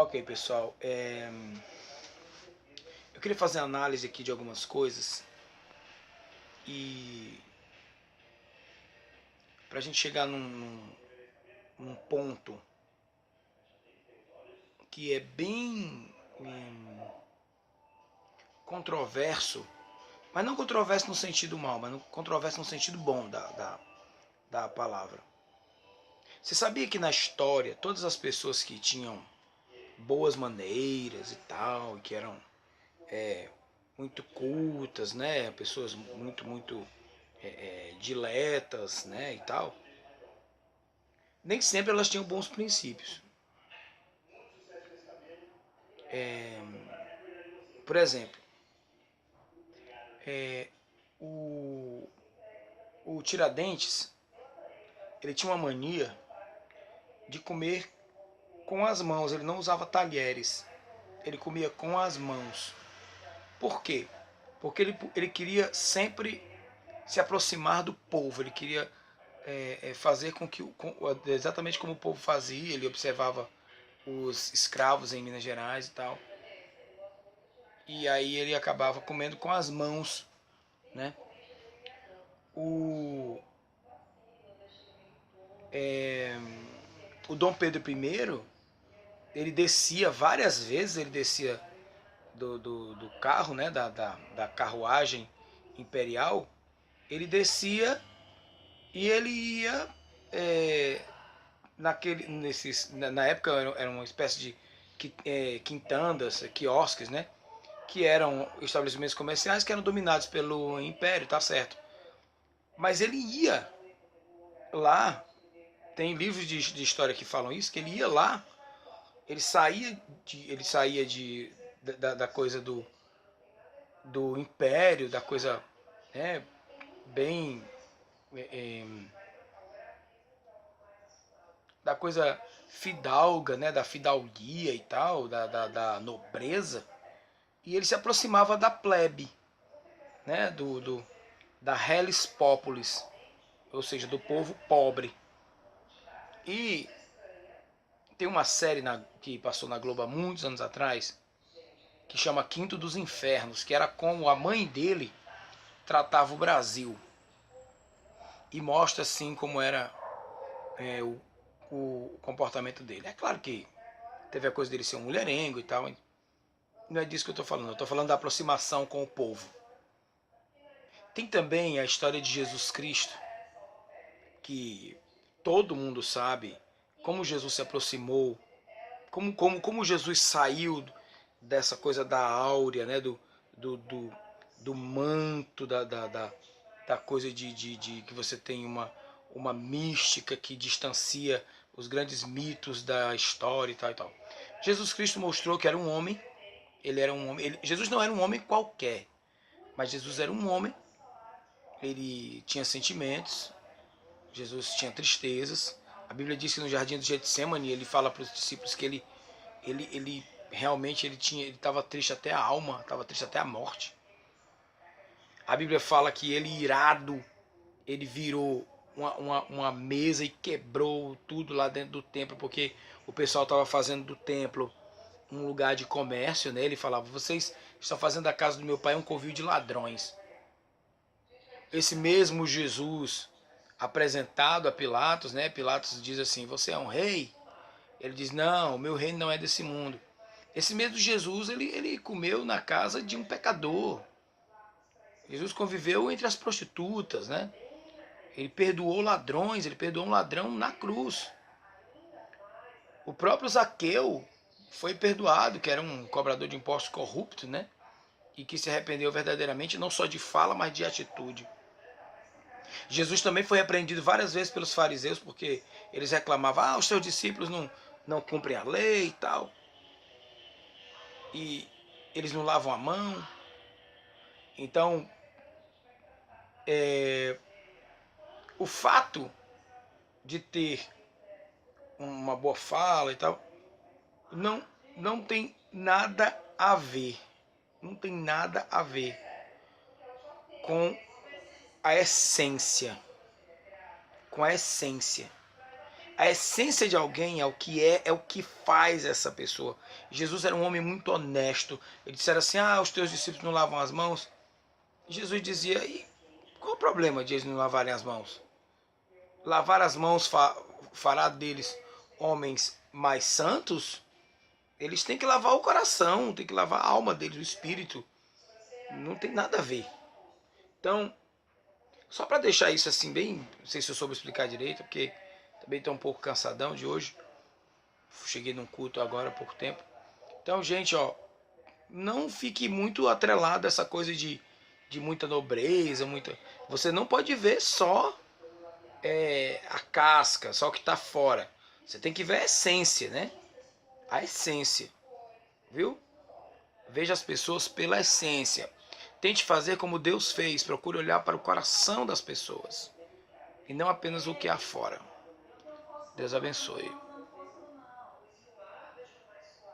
Ok, pessoal, eu queria fazer análise aqui de algumas coisas e para a gente chegar num ponto que é bem controverso, mas não controverso no sentido mal, mas controverso no sentido bom da palavra. Você sabia que na história todas as pessoas que tinham boas maneiras e tal, que eram muito cultas, né, pessoas muito diletas, né, e tal, nem sempre elas tinham bons princípios. Por exemplo, o, o Tiradentes, ele tinha uma mania de comer com as mãos, ele não usava talheres, ele comia com as mãos. Por quê? Porque ele queria sempre se aproximar do povo, ele queria fazer com que, exatamente como o povo fazia, ele observava os escravos em Minas Gerais e tal, e aí ele acabava comendo com as mãos, né? O, o Dom Pedro I, ele descia várias vezes, ele descia do carro, né, da carruagem imperial, ele descia e ele ia na época era uma espécie de quintandas, quiosques, né, que eram estabelecimentos comerciais que eram dominados pelo Império, tá certo? Mas ele ia lá, tem livros de história que falam isso, que ele ia lá, ele saía da coisa do Império, da coisa, né, bem da coisa fidalga, né, da fidalguia e tal, da nobreza, e ele se aproximava da plebe, né, da relis populis, ou seja, do povo pobre. E tem uma série que passou na Globo há muitos anos atrás, que chama Quinto dos Infernos, que era como a mãe dele tratava o Brasil. E mostra assim como era o comportamento dele. É claro que teve a coisa dele ser um mulherengo e tal. Não é disso que eu estou falando. Eu estou falando da aproximação com o povo. Tem também a história de Jesus Cristo, que todo mundo sabe como Jesus se aproximou, como Jesus saiu dessa coisa da áurea, né, do, do, do manto, da coisa de que você tem uma mística que distancia os grandes mitos da história e tal e tal. Jesus Cristo mostrou que era um homem, ele era um homem, Jesus não era um homem qualquer, mas Jesus era um homem, ele tinha sentimentos, Jesus tinha tristezas. A Bíblia diz que no jardim do Getsemane ele fala para os discípulos que ele realmente ele estava triste até a alma, estava triste até a morte. A Bíblia fala que ele irado, ele virou uma mesa e quebrou tudo lá dentro do templo, porque o pessoal estava fazendo do templo um lugar de comércio, né? Ele falava, vocês estão fazendo da casa do meu pai um covil de ladrões. Esse mesmo Jesus apresentado a Pilatos, né? Pilatos diz assim, você é um rei? Ele diz, não, o meu reino não é desse mundo. Esse mesmo Jesus, ele comeu na casa de um pecador. Jesus conviveu entre as prostitutas, né? Ele perdoou ladrões, ele perdoou um ladrão na cruz. O próprio Zaqueu foi perdoado, que era um cobrador de impostos corrupto, né? E que se arrependeu verdadeiramente, não só de fala, mas de atitude. Jesus também foi repreendido várias vezes pelos fariseus, porque eles reclamavam, os seus discípulos não cumprem a lei e tal. E eles não lavam a mão. Então, o fato de ter uma boa fala e tal, não, não tem nada a ver. Não tem nada a ver com a essência. Com a essência. A essência de alguém é o que faz essa pessoa. Jesus era um homem muito honesto. Ele disseram assim: ah, os teus discípulos não lavam as mãos. Jesus dizia: e qual o problema de eles não lavarem as mãos? Lavar as mãos fará deles homens mais santos? Eles têm que lavar o coração, tem que lavar a alma deles, o espírito. Não tem nada a ver. Então, só para deixar isso assim bem, não sei se eu soube explicar direito, porque também estou um pouco cansadão de hoje. Cheguei num culto agora há pouco tempo. Então, gente, ó, não fique muito atrelado a essa coisa de muita nobreza, muita. Você não pode ver só a casca, só o que está fora. Você tem que ver a essência, né? A essência, viu? Veja as pessoas pela essência. Tente fazer como Deus fez. Procure olhar para o coração das pessoas e não apenas o que há fora. Deus abençoe.